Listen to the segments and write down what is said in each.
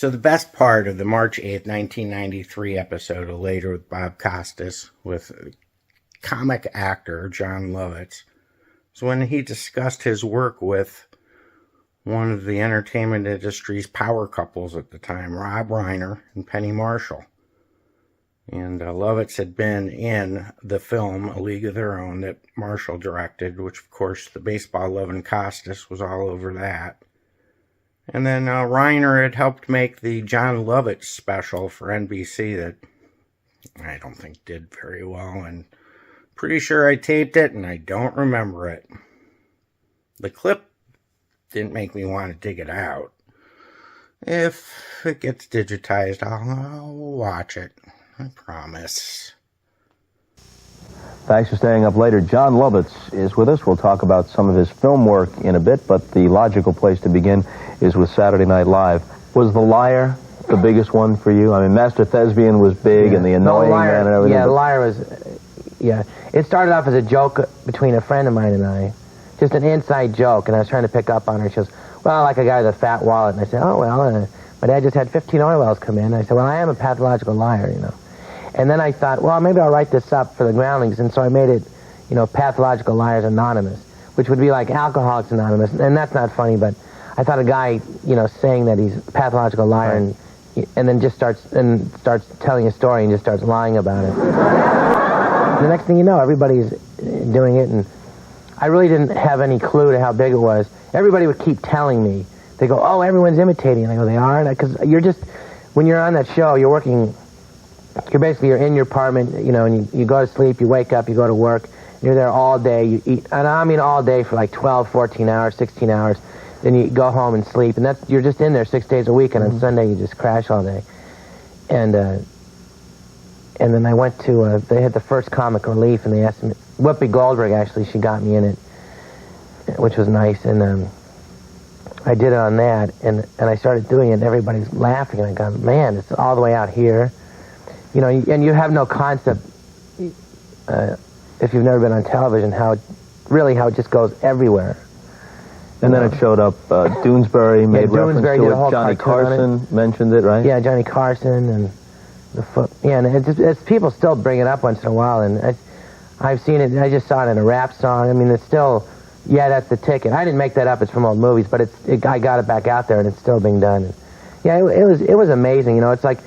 So the best part of the March 8th, 1993 episode of Later with Bob Costas with comic actor Jon Lovitz was when he discussed his work with one of the entertainment industry's power couples at the time, Rob Reiner and Penny Marshall. And Lovitz had been in the film A League of Their Own that Marshall directed, which of course the baseball-loving Costas was all over that. And then Reiner had helped make the Jon Lovitz special for NBC that I don't think did very well, and pretty sure I taped it and I don't remember it. The clip didn't make me want to dig it out. If it gets digitized, I'll watch it. I promise. Thanks for staying up later. Jon Lovitz is with us. We'll talk about some of his film work in a bit, but the logical place to begin is with Saturday Night Live. Was The Liar the biggest one for you? I mean, Master Thespian was big, and The Annoying Man and everything. Yeah, The Liar was... yeah. It started off as a joke between a friend of mine and I. Just an inside joke, and I was trying to pick up on her. She goes, well, like a guy with a fat wallet. And I said, oh, well, my dad just had 15 oil wells come in. And I said, well, I am a pathological liar, you know. And then I thought, well, maybe I'll write this up for the Groundlings, and so I made it, you know, Pathological Liars Anonymous, which would be like Alcoholics Anonymous, and that's not funny, but I thought a guy, you know, saying that he's a pathological liar and then just starts telling a story and just starts lying about it. The next thing you know, everybody's doing it, and I really didn't have any clue to how big it was. Everybody would keep telling me. They go, oh, everyone's imitating. And I go, they are? Because you're just, when you're on that show, you're working... You're in your apartment, you know, and you go to sleep, you wake up, you go to work, you're there all day, you eat, and I mean all day for like 12, 14 hours, 16 hours, then you go home and sleep, and you're just in there 6 days a week, and on Sunday you just crash all day. And then I went to, they had the first comic relief, and they asked me, Whoopi Goldberg actually, she got me in it, which was nice, and I did it on that, and I started doing it, and everybody's laughing, and I go, man, it's all the way out here. You know, and you have no concept, if you've never been on television, how it just goes everywhere. And then it showed up, Doonesbury made reference to it, Johnny Carson mentioned it, right? Yeah, Johnny Carson, and and it's people still bring it up once in a while, and I've seen it, I just saw it in a rap song. I mean, it's still, yeah, that's the ticket. I didn't make that up, it's from old movies, but I got it back out there, and it's still being done. And, yeah, it was amazing, you know, it's like,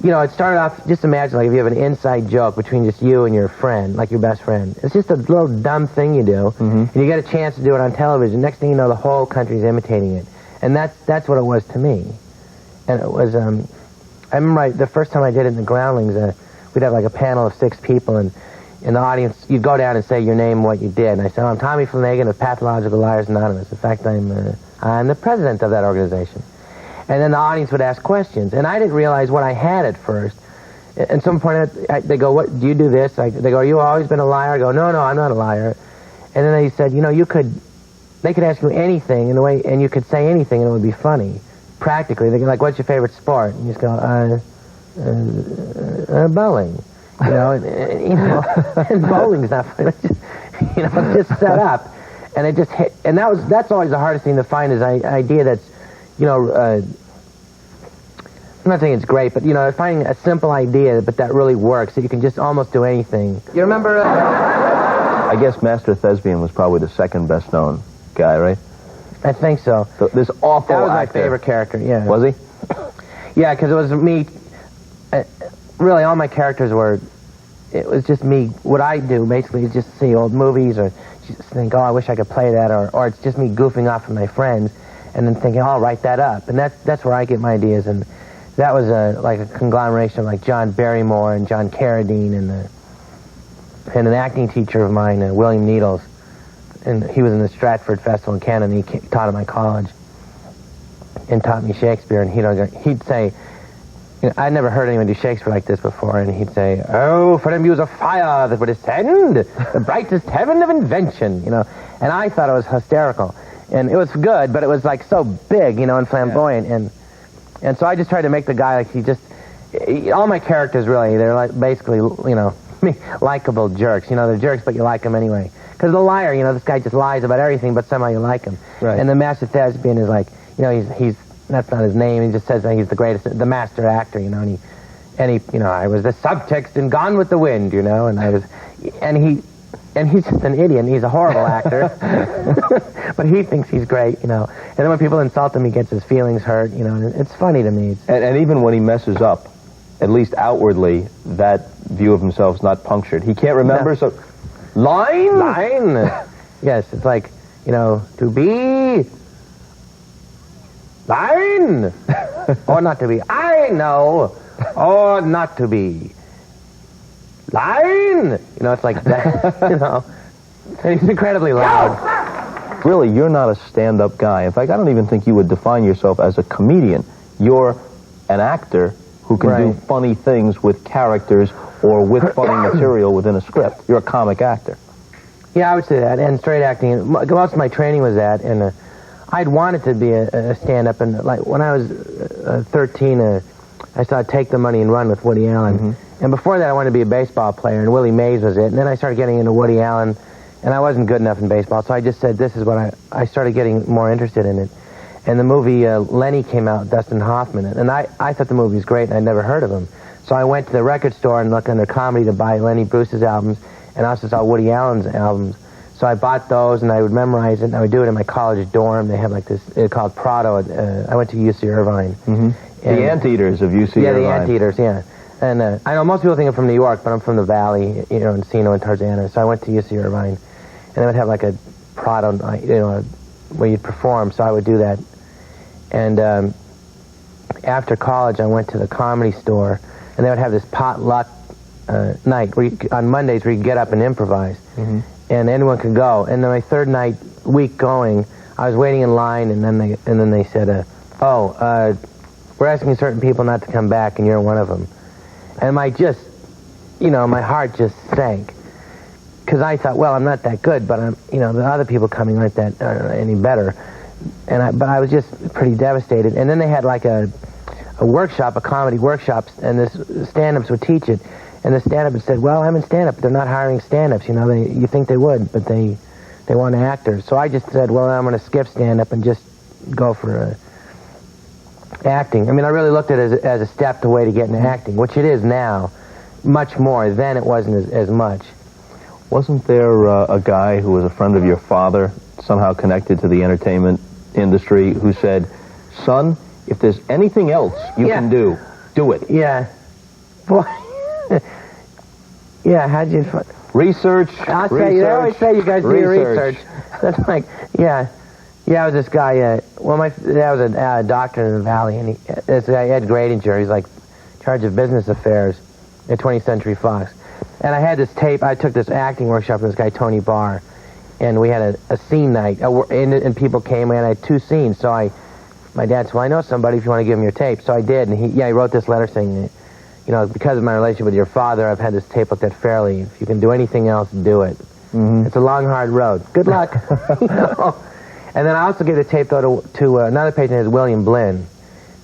you know, it started off, just imagine, like, if you have an inside joke between just you and your friend, like your best friend. It's just a little dumb thing you do, and you get a chance to do it on television. Next thing you know, the whole country's imitating it. And that's what it was to me. And it was, I remember the first time I did it in the Groundlings, we'd have like a panel of 6 people, and in the audience, you'd go down and say your name and what you did. And I said, I'm Tommy Flanagan of Pathological Liars Anonymous. In fact, I'm the president of that organization. And then the audience would ask questions. And I didn't realize what I had at first. And some point, they go, what, do you do this? They go, you always been a liar? I go, no, I'm not a liar. And then they said, you know, they could ask you anything and you could say anything and it would be funny. Practically. They go, like, what's your favorite sport? And you just go, bowling. You know, and bowling's not funny. You know, it's just set up. And it just hit. And that's always the hardest thing to find is an idea that's, you know, I'm not saying it's great, but, you know, finding a simple idea, but that really works, that you can just almost do anything. You remember... I guess Master Thespian was probably the second best known guy, right? I think so. This awful That was my actor. favorite character, yeah. Was he? Yeah, because it was me... really, all my characters were... It was just me. What I do, basically, is just see old movies or just think, oh, I wish I could play that, or it's just me goofing off with my friends and then thinking, oh, I'll write that up. And that's where I get my ideas, and that was like a conglomeration of like John Barrymore and John Carradine and an acting teacher of mine, William Needles, and he was in the Stratford Festival in Canada, and he taught at my college and taught me Shakespeare, and he'd say, you know, I'd never heard anyone do Shakespeare like this before, and he'd say, oh, for the muse of fire that would ascend, the brightest heaven of invention, you know, and I thought it was hysterical, and it was good, but it was like so big, you know, and flamboyant, and so I just tried to make the guy like all my characters really, they're like basically, you know, likable jerks, you know, they're jerks, but you like them anyway, because the liar, you know, this guy just lies about everything, but somehow you like him, right. And the Master Thespian is like, you know, that's not his name. He just says that he's the greatest, the master actor, you know. And he, you know, I was the subtext in Gone with the Wind, you know, and he's just an idiot. He's a horrible actor, but he thinks he's great, you know. And then when people insult him, he gets his feelings hurt, you know. And it's funny to me. And even when he messes up, at least outwardly, that view of himself is not punctured. He can't remember, so line. Yes, it's like, you know, to be line or not to be. I know, or not to be. Line! You know, it's like that, you know. And he's incredibly loud. Really, you're not a stand-up guy. In fact, I don't even think you would define yourself as a comedian. You're an actor who can do funny things with characters or with funny material within a script. You're a comic actor. Yeah, I would say that. And straight acting, most of my training was that. And I'd wanted to be a stand-up. And like when I was 13, I saw Take the Money and Run with Woody Allen. Mm-hmm. And before that, I wanted to be a baseball player, and Willie Mays was it. And then I started getting into Woody Allen, and I wasn't good enough in baseball, so I just said, this is what I started getting more interested in it. And the movie Lenny came out, Dustin Hoffman, and I thought the movie was great, and I'd never heard of him. So I went to the record store and looked under comedy to buy Lenny Bruce's albums, and I also saw Woody Allen's albums. So I bought those, and I would memorize it, and I would do it in my college dorm. They have like this, it's called Prado. I went to UC Irvine. Mm-hmm. The Anteaters of UC Irvine. Yeah, the Anteaters, yeah. And I know most people think I'm from New York, but I'm from the Valley, you know, Encino and Tarzana. So I went to UC Irvine, and they would have like a Prado, you know, where you'd perform. So I would do that. And after college, I went to the Comedy Store, and they would have this potluck night where on Mondays where you could get up and improvise, mm-hmm. and anyone could go. And then my third week going, I was waiting in line, and then they said, we're asking certain people not to come back, and you're one of them. And my heart just sank. Because I thought, well, I'm not that good, but the other people coming aren't that any better. But I was just pretty devastated. And then they had like a workshop, a comedy workshop, and the stand-ups would teach it. And the stand-up had said, well, I'm in stand-up, but they're not hiring stand-ups. You know, you think they would, but they want actors. So I just said, well, I'm going to skip stand-up and just go for acting. I mean, I really looked at it as a step way to get into acting, which it is now, much more. Then it wasn't as much. Wasn't there a guy who was a friend of your father, somehow connected to the entertainment industry, who said, son, if there's anything else you can do it? Yeah. Boy. Yeah, how'd you... Research. I'll say, they always say you guys do your research. That's like, yeah. Yeah, I was this guy, my dad was a doctor in the Valley, and this guy, Ed Gradinger, he's like in charge of business affairs at 20th Century Fox. And I had this tape, I took this acting workshop with this guy, Tony Barr, and we had a scene night, and people came, and I had 2 scenes, so my dad said, well, I know somebody if you want to give him your tape. So I did, and he wrote this letter saying, you know, because of my relationship with your father, I've had this tape looked at fairly. If you can do anything else, do it. Mm-hmm. It's a long, hard road. Good luck. You know? And then I also gave the tape, though, to another patron, is William Blinn,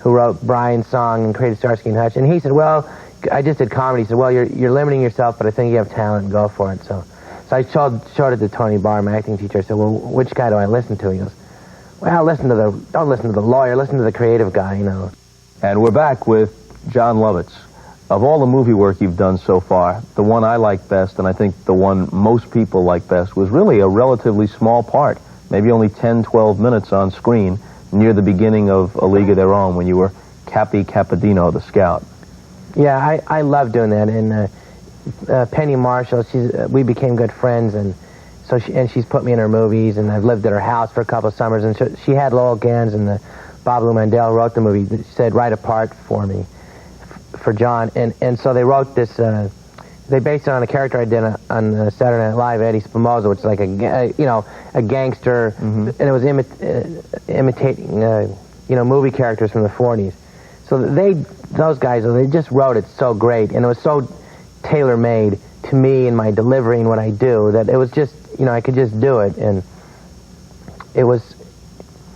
who wrote Brian's Song and created Starsky and Hutch. And he said, well, I just did comedy. He said, well, you're limiting yourself, but I think you have talent, and go for it. So I showed it to Tony Barr, my acting teacher. I said, well, which guy do I listen to? He goes, well, don't listen to the lawyer, listen to the creative guy, you know. And we're back with Jon Lovitz. Of all the movie work you've done so far, the one I like best, and I think the one most people like best, was really a relatively small part, maybe only 10, 12 minutes on screen, near the beginning of A League of Their Own, when you were Cappy Capadino, the scout. Yeah, I love doing that. And Penny Marshall, we became good friends, and so she's put me in her movies, and I've lived at her house for a couple of summers, and she had Lowell Gans, and Bob Lou Mandel wrote the movie. She said, write a part for me, for John, and so they wrote this. They based it on a character I did on Saturday Night Live, Eddie Spamoza, which is like a gangster, mm-hmm. and it was imitating movie characters from the 40s. So those guys, they just wrote it so great, and it was so tailor-made to me and my delivery and what I do that it was just, I could just do it, and it was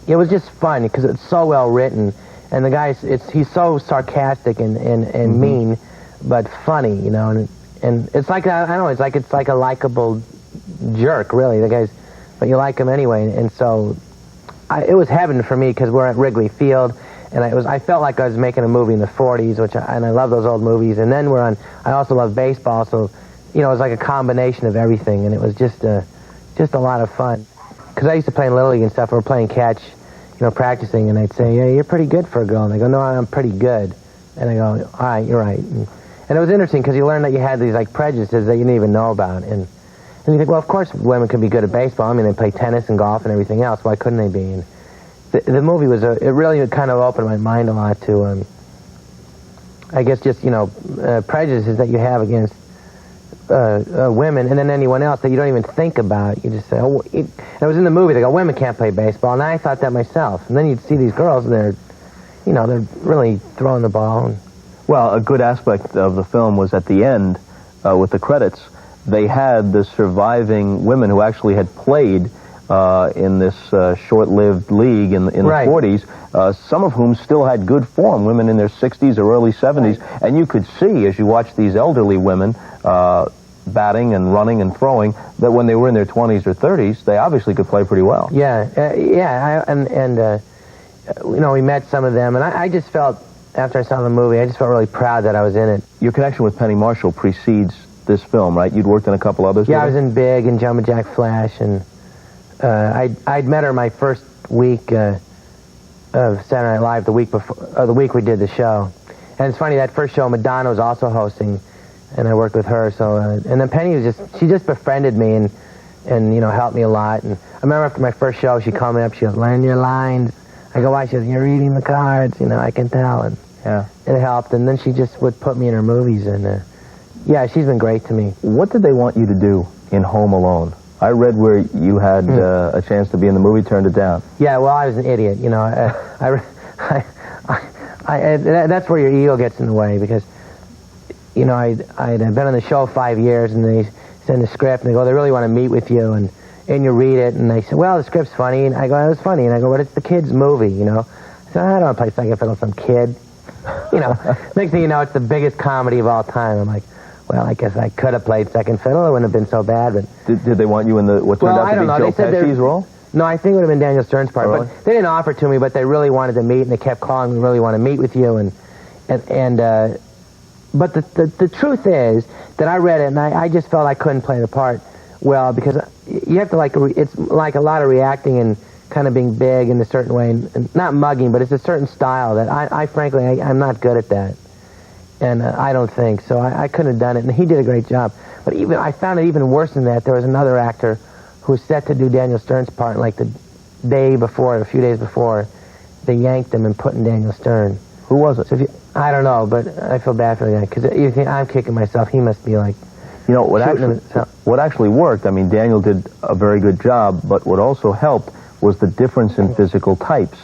just fun because it's so well written, and the guy, he's so sarcastic and mm-hmm. mean, but funny, and it's like I don't know, it's like a likable jerk, really. The guy's, but you like him anyway, and so it was heaven for me because we're at Wrigley Field. And I felt like I was making a movie in the 40s, and I love those old movies. And then I also love baseball, so, you know, it was like a combination of everything, and it was just a lot of fun. Because I used to play in Little League and stuff, or playing catch, you know, practicing, and they'd say, yeah, you're pretty good for a girl. And I go, no, I'm pretty good. And I go, all right, you're right. And it was interesting, because you learned that you had these, like, prejudices that you didn't even know about. And you think, well, of course women can be good at baseball. I mean, they play tennis and golf and everything else. Why couldn't they be? And the movie it really kind of opened my mind a lot to, I guess, just, you know, prejudices that you have against women and then anyone else that you don't even think about. You just say, oh, it was in the movie. They go, women can't play baseball. And I thought that myself. And then you'd see these girls, and they're really throwing the ball. Well, a good aspect of the film was at the end, with the credits, they had the surviving women who actually had played in this short-lived league in the 40s, some of whom still had good form, women in their 60s or early 70s, and you could see, as you watched these elderly women batting and running and throwing, that when they were in their 20s or 30s, they obviously could play pretty well. You know, we met some of them, and I just felt, after I saw the movie, I just felt really proud that I was in it. Your connection with Penny Marshall precedes this film, right? You'd worked in a couple others? Yeah, I was in Big and Jumpin' Jack Flash, and I'd met her my first week of Saturday Night Live, the week we did the show. And it's funny, that first show, Madonna was also hosting, and I worked with her. So, and then Penny she just befriended me and you know, helped me a lot. And I remember after my first show, she called me up. She goes, "Learn your lines." I go, "Why?" She goes, "You're reading the cards. You know, I can tell." And yeah, it helped. And then she just would put me in her movies, and yeah, she's been great to me. What did they want you to do in Home Alone? I read where you had a chance to be in the movie, turned it down. Yeah, well, I was an idiot. You know, that's where your ego gets in the way, because, you know, I'd been on the show 5 years, and they send the script, and they go, "They really want to meet with you," and you read it, and they say, "Well, the script's funny," and I go, "It was funny," and I go, "But it's the kid's movie, you know." So I don't want to play second fiddle to some kid. You know, next thing you know, it's the biggest comedy of all time. I'm like, well, I guess I could have played second fiddle. It wouldn't have been so bad. But did they want you in what turned out to be Joe Pesci's role? No, I think it would have been Daniel Stern's part. Oh, really? But they didn't offer to me, but they really wanted to meet, and they kept calling me, "Really want to meet with you." But the truth is that I read it, and I just felt I couldn't play the part well, because you have to, like, it's like a lot of reacting and kind of being big in a certain way, and not mugging, but it's a certain style that I frankly, I'm not good at that. And I don't think so. I couldn't have done it, and he did a great job. But I found it even worse than that. There was another actor who was set to do Daniel Stern's part, and like the day before, a few days before, they yanked him and put in Daniel Stern. Who was it? So I don't know, but I feel bad for the guy, because you think I'm kicking myself. He must be like, you know, what actually worked. I mean, Daniel did a very good job, but what also helped was the difference in physical types.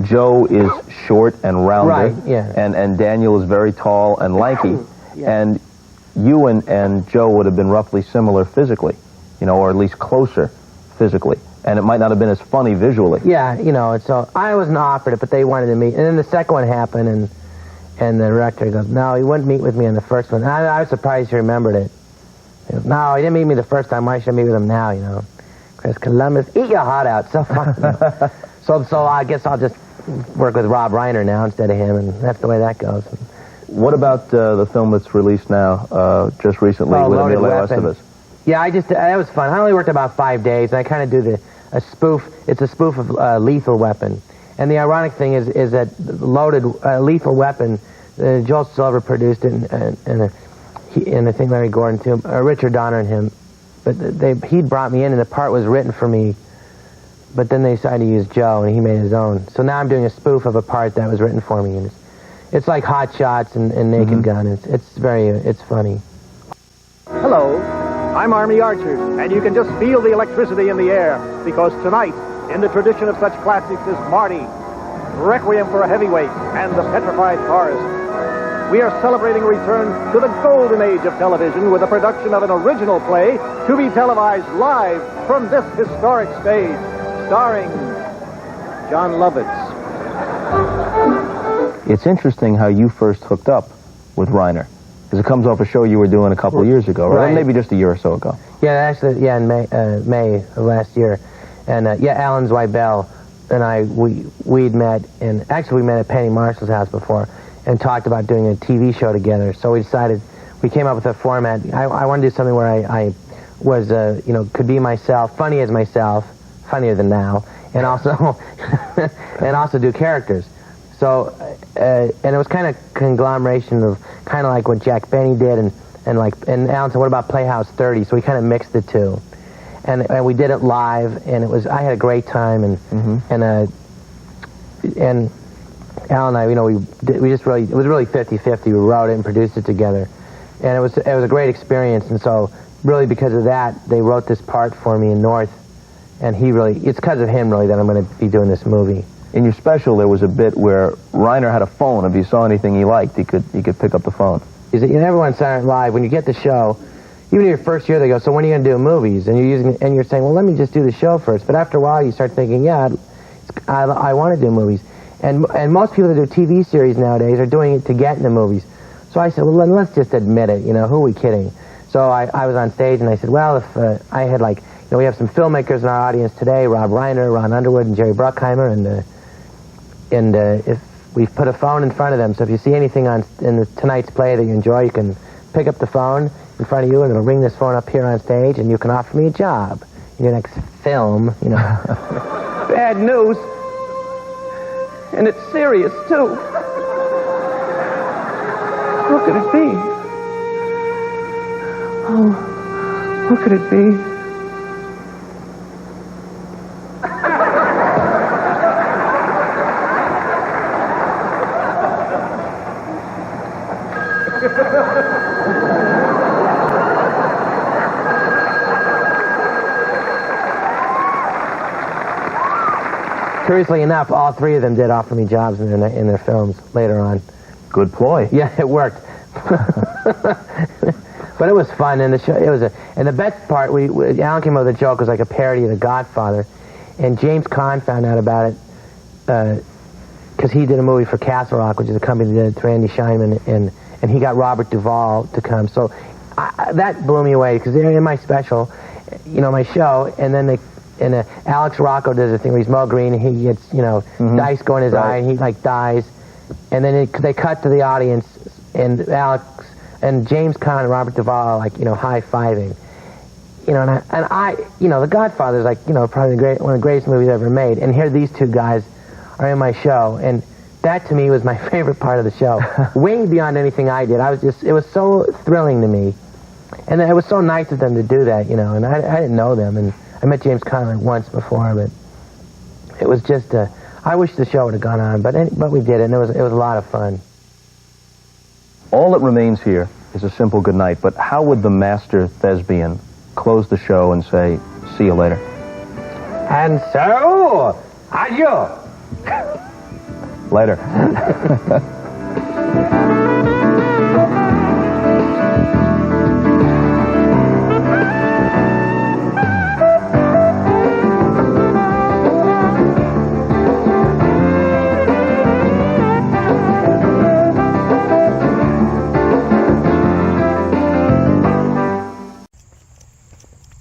Joe is short and rounded, right, yeah. and Daniel is very tall and lanky. Yeah. And you and Joe would have been roughly similar physically, you know, or at least closer physically. And it might not have been as funny visually. Yeah, you know, so I wasn't offered it, but they wanted to meet. And then the second one happened, and the director goes, "No, he wouldn't meet with me on the first one." And I was surprised he remembered it. He goes, "No, he didn't meet me the first time. Why should I meet with him now, you know? Chris Columbus, eat your heart out." So fun. So I guess I'll just work with Rob Reiner now instead of him, and that's the way that goes. What about the film that's released now, just recently, with Loaded Emilio Weapon. Estevez? Yeah, that was fun. I only worked about 5 days, and I kind of do a spoof. It's a spoof of Lethal Weapon. And the ironic thing is that Lethal Weapon, Joel Silver produced it, and I think Larry Gordon too, Richard Donner and him. But he brought me in, and the part was written for me. But then they decided to use Joe, and he made his own. So now I'm doing a spoof of a part that was written for me, and it's like Hot Shots and Naked Gun. It's funny. Hello, I'm Army Archer, and you can just feel the electricity in the air, because tonight, in the tradition of such classics as Marty, Requiem for a Heavyweight, and The Petrified Forest, we are celebrating a return to the golden age of television with the production of an original play to be televised live from this historic stage, starring Jon Lovitz. It's interesting how you first hooked up with Reiner, because it comes off a show you were doing a couple of years ago, right? Or maybe just a year or so ago. Yeah, actually, in May of last year. And, Alan Zweibel we'd met, and actually we met at Penny Marshall's house before, and talked about doing a TV show together. So we decided, we came up with a format. I wanted to do something where I was, could be myself, funny as myself, funnier than now, and also and also do characters. So and it was kind of conglomeration of kind of like what Jack Benny did, and Alan said, what about Playhouse 30? So we kind of mixed the two, and we did it live, and I had a great time, and Al and I, we just really, it was really 50-50. We wrote it and produced it together, and it was a great experience. And so, really, because of that, they wrote this part for me in North, and it's because of him, really, that I'm going to be doing this movie. In your special, there was a bit where Reiner had a phone. If you saw anything he liked, he could pick up the phone. Everyone Saturday Night Live, when you get the show, even in your first year, they go, so when are you going to do movies? And you're saying, well, let me just do the show first. But after a while, you start thinking, yeah, I want to do movies. And most people that do TV series nowadays are doing it to get into movies. So I said, well, let's just admit it. Who are we kidding? So I was on stage, and I said, well, if I had we have some filmmakers in our audience today, Rob Reiner, Ron Underwood, and Jerry Bruckheimer, and if we've put a phone in front of them, so if you see anything in tonight's play that you enjoy, you can pick up the phone in front of you, and it'll ring this phone up here on stage, and you can offer me a job in your next film, Bad news. And it's serious, too. What could it be? Oh, what could it be? Curiously enough, all three of them did offer me jobs in their films later on. Good ploy. Yeah, it worked. But it was fun, and and the best part, Alan came up with a joke. It was like a parody of The Godfather, and James Caan found out about it because he did a movie for Castle Rock, which is a company that did it with Randy Scheinman, and he got Robert Duvall to come. So that blew me away, because they're in my special, my show, and then Alex Rocco does a thing where he's Mo Green, and he gets, dice go in his eye, and he dies, and then they cut to the audience, and Alex and James Caan and Robert Duvall are high-fiving, and I The Godfather is probably one of the greatest movies ever made, and here these two guys are in my show, and that to me was my favorite part of the show, way beyond anything I did. It was so thrilling to me, and it was so nice of them to do that, and I didn't know them, and I met James Caan once before, but it was just I wish the show would have gone on, but we did it, and it was a lot of fun. All that remains here is a simple goodnight, but how would the master thespian close the show and say, see you later? And so, adieu! Later.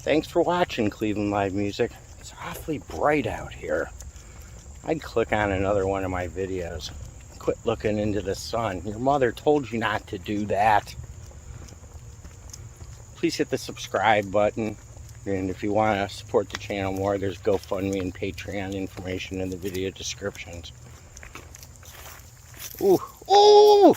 Thanks for watching Cleveland Live Music. It's awfully bright out here. I'd click on another one of my videos. Quit looking into the sun. Your mother told you not to do that. Please hit the subscribe button. And if you want to support the channel more, there's GoFundMe and Patreon information in the video descriptions. Ooh, ooh!